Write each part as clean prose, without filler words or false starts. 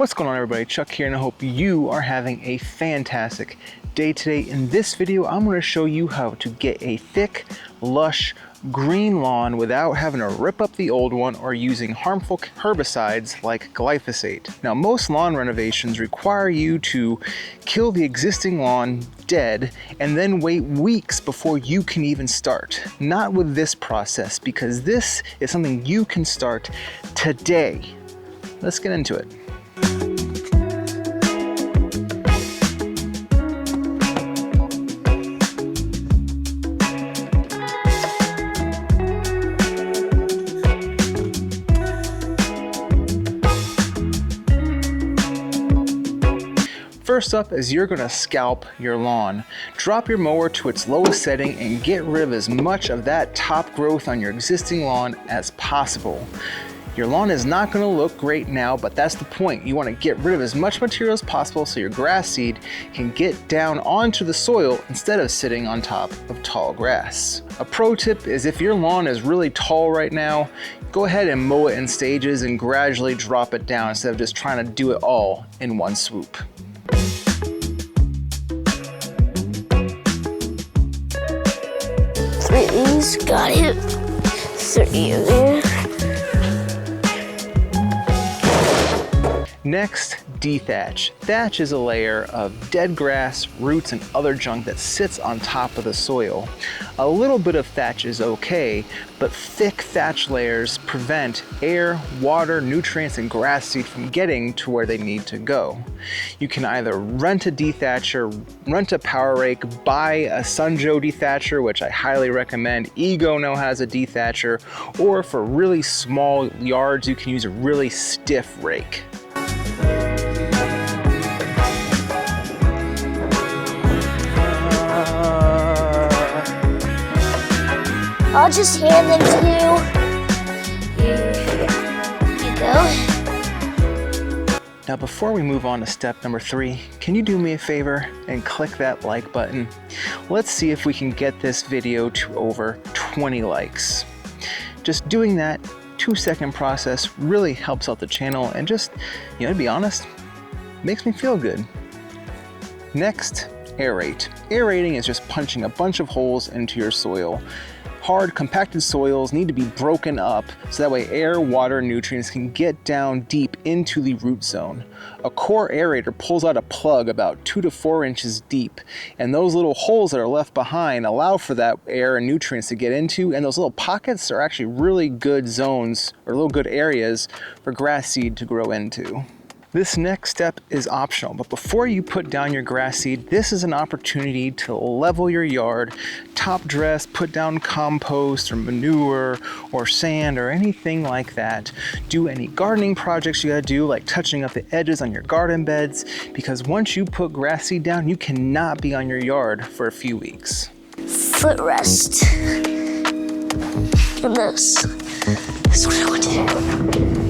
What's going on, everybody? Chuck here, and I hope you are having a fantastic day today. In this video, I'm going to show you how to get a thick, lush, green lawn without having to rip up the old one or using harmful herbicides like glyphosate. Now, most lawn renovations require you to kill the existing lawn dead and then wait weeks before you can even start. Not with this process, because this is something you can start today. Let's get into it. First up is you're going to scalp your lawn. Drop your mower to its lowest setting and get rid of as much of that top growth on your existing lawn as possible. Your lawn is not going to look great now, but that's the point. You want to get rid of as much material as possible so your grass seed can get down onto the soil instead of sitting on top of tall grass. A pro tip is if your lawn is really tall right now, go ahead and mow it in stages and gradually drop it down instead of just trying to do it all in one swoop. Three of these, got it. 30 of there. Next, dethatch. Thatch is a layer of dead grass, roots, and other junk that sits on top of the soil. A little bit of thatch is okay, but thick thatch layers prevent air, water, nutrients, and grass seed from getting to where they need to go. You can either rent a dethatcher, rent a power rake, buy a Sunjo dethatcher, which I highly recommend. Ego now has a dethatcher, or for really small yards, you can use a really stiff rake. I'll just hand them to you. Here you go. Now, before we move on to step number 3, can you do me a favor and click that like button? Let's see if we can get this video to over 20 likes. Just doing that 2-second process really helps out the channel and just, to be honest, makes me feel good. Next, aerate. Aerating is just punching a bunch of holes into your soil. Hard, compacted soils need to be broken up so that way air, water, and nutrients can get down deep into the root zone. A core aerator pulls out a plug about 2 to 4 inches deep, and those little holes that are left behind allow for that air and nutrients to get into, and those little pockets are actually really good zones or little good areas for grass seed to grow into. This next step is optional, but before you put down your grass seed, this is an opportunity to level your yard, top dress, put down compost or manure or sand or anything like that. Do any gardening projects you gotta do, like touching up the edges on your garden beds, because once you put grass seed down, you cannot be on your yard for a few weeks. Footrest. And this. That's what I want to do.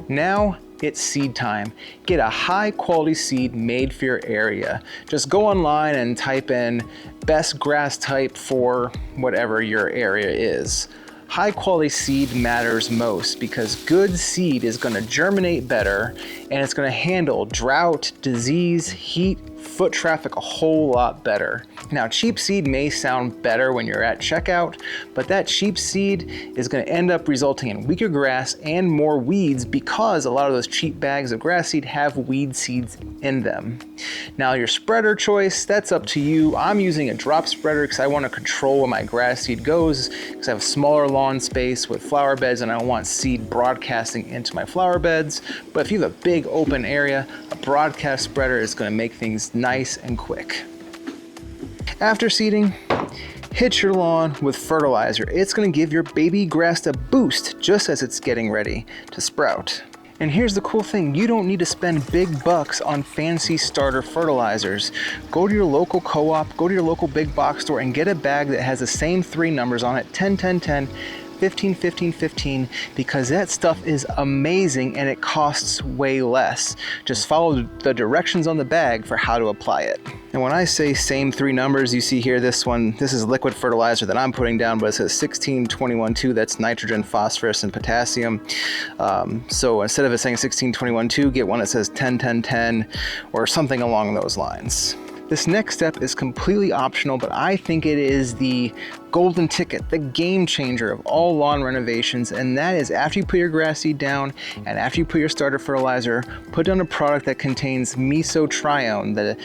Now it's seed time. Get a high quality seed made for your area. Just go online and type in best grass type for whatever your area is. High quality seed matters most because good seed is going to germinate better and it's going to handle drought, disease, heat, foot traffic a whole lot better. Now, cheap seed may sound better when you're at checkout, but that cheap seed is going to end up resulting in weaker grass and more weeds because a lot of those cheap bags of grass seed have weed seeds in them. Now, your spreader choice, that's up to you. I'm using a drop spreader because I want to control where my grass seed goes because I have a smaller lawn space with flower beds and I want seed broadcasting into my flower beds. But if you have a big open area, a broadcast spreader is going to make things nice and quick. After seeding, hit your lawn with fertilizer. It's going to give your baby grass a boost just as it's getting ready to sprout. And here's the cool thing, you don't need to spend big bucks on fancy starter fertilizers. Go to your local co-op, go to your local big box store and get a bag that has the same 3 numbers on it, 10, 10, 10. 15, 15, 15, because that stuff is amazing and it costs way less. Just follow the directions on the bag for how to apply it. And when I say same three numbers, you see here, this is liquid fertilizer that I'm putting down, but it says 16, 21, 2, that's nitrogen, phosphorus, and potassium. So instead of it saying 16, 21, 2, get one that says 10, 10, 10, or something along those lines. This next step is completely optional, but I think it is the golden ticket, the game changer of all lawn renovations, and that is after you put your grass seed down and after you put your starter fertilizer, put down a product that contains Mesotrione.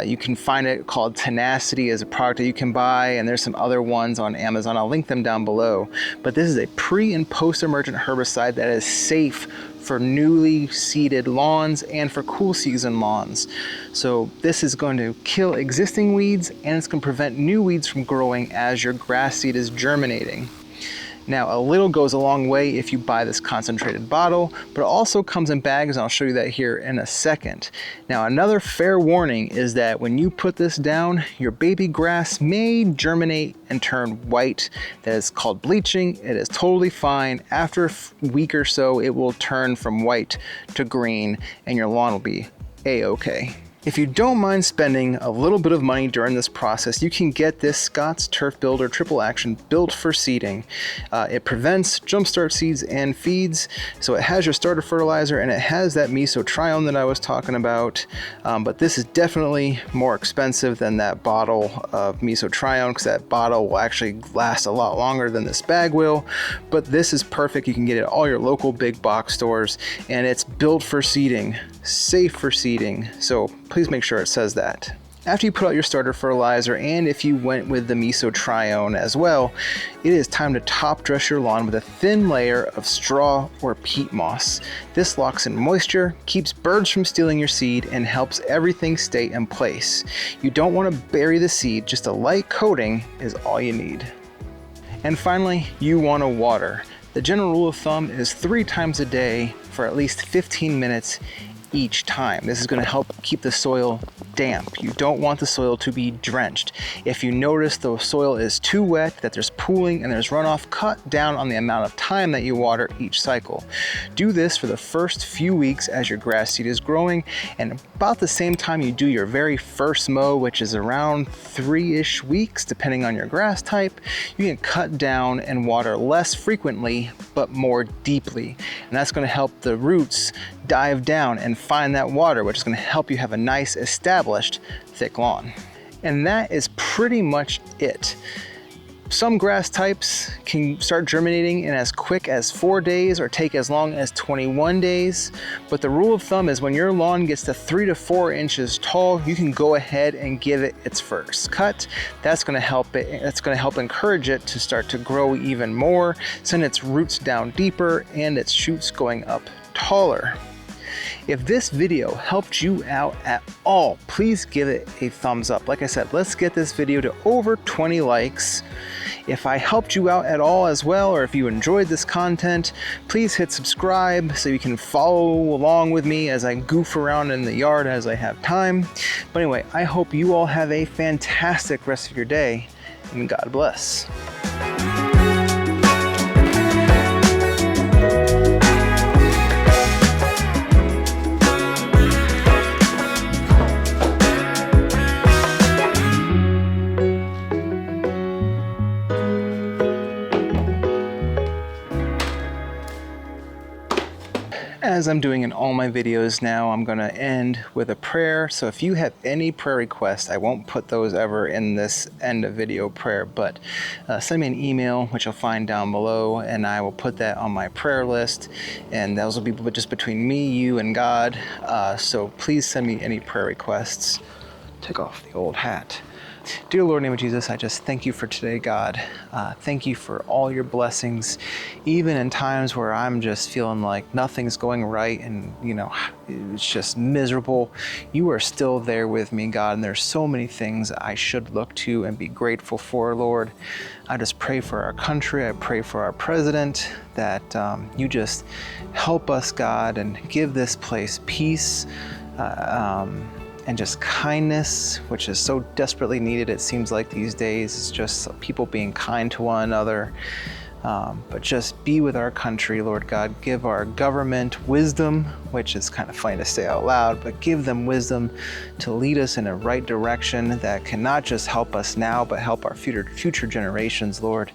You can find it called Tenacity as a product that you can buy, and there's some other ones on Amazon. I'll link them down below. But this is a pre and post-emergent herbicide that is safe for newly seeded lawns and for cool season lawns. So this is going to kill existing weeds, and it's going to prevent new weeds from growing as your grass seed is germinating. Now, a little goes a long way if you buy this concentrated bottle, but it also comes in bags, and I'll show you that here in a second. Now, another fair warning is that when you put this down, your baby grass may germinate and turn white. That is called bleaching. It is totally fine. After a week or so, it will turn from white to green, and your lawn will be a-okay. If you don't mind spending a little bit of money during this process, you can get this Scott's Turf Builder Triple Action built for seeding. It prevents jumpstart seeds and feeds, so it has your starter fertilizer and it has that Mesotrione that I was talking about, but this is definitely more expensive than that bottle of Mesotrione, because that bottle will actually last a lot longer than this bag will, but this is perfect. You can get it at all your local big box stores, and it's built for seeding, safe for seeding, so please make sure it says that. After you put out your starter fertilizer, and if you went with the Mesotrione as well, it is time to top dress your lawn with a thin layer of straw or peat moss. This locks in moisture, keeps birds from stealing your seed, and helps everything stay in place. You don't want to bury the seed, just a light coating is all you need. And finally, you want to water. The general rule of thumb is 3 times a day for at least 15 minutes each time. This is going to help keep the soil damp. You don't want the soil to be drenched. If you notice the soil is too wet, that there's pooling and there's runoff, cut down on the amount of time that you water each cycle. Do this for the first few weeks as your grass seed is growing, and about the same time you do your very first mow, which is around 3-ish weeks depending on your grass type, you can cut down and water less frequently but more deeply, and that's going to help the roots dive down and find that water, which is going to help you have a nice established thick lawn. And that is pretty much it. Some grass types can start germinating in as quick as 4 days or take as long as 21 days. But the rule of thumb is when your lawn gets to 3 to 4 inches tall, you can go ahead and give it its first cut. That's going to help it. That's going to help encourage it to start to grow even more, send its roots down deeper and its shoots going up taller. If this video helped you out at all, please give it a thumbs up. Like I said, let's get this video to over 20 likes. If I helped you out at all as well, or if you enjoyed this content, please hit subscribe so you can follow along with me as I goof around in the yard as I have time. But anyway, I hope you all have a fantastic rest of your day, and God bless. As I'm doing in all my videos now, I'm going to end with a prayer. So if you have any prayer requests, I won't put those ever in this end of video prayer, but send me an email, which you'll find down below, and I will put that on my prayer list. And those will be just between me, you, and God. So please send me any prayer requests. Take off the old hat. Dear Lord, in the name of Jesus, I just thank you for today, God. Thank you for all your blessings, even in times where I'm just feeling like nothing's going right and, it's just miserable. You are still there with me, God, and there's so many things I should look to and be grateful for, Lord. I just pray for our country. I pray for our president, that you just help us, God, and give this place peace, and just kindness, which is so desperately needed, it seems like these days. It's just people being kind to one another. But just be with our country, Lord God. Give our government wisdom, which is kind of funny to say out loud, but give them wisdom to lead us in a right direction that can not just help us now, but help our future generations, Lord.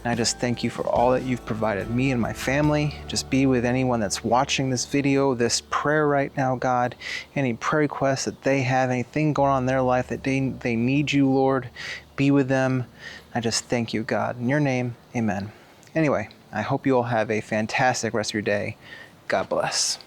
And I just thank you for all that you've provided me and my family. Just be with anyone that's watching this video, this prayer right now, God. Any prayer requests that they have, anything going on in their life that they need you, Lord. Be with them. I just thank you, God. In your name, amen. Anyway, I hope you all have a fantastic rest of your day. God bless.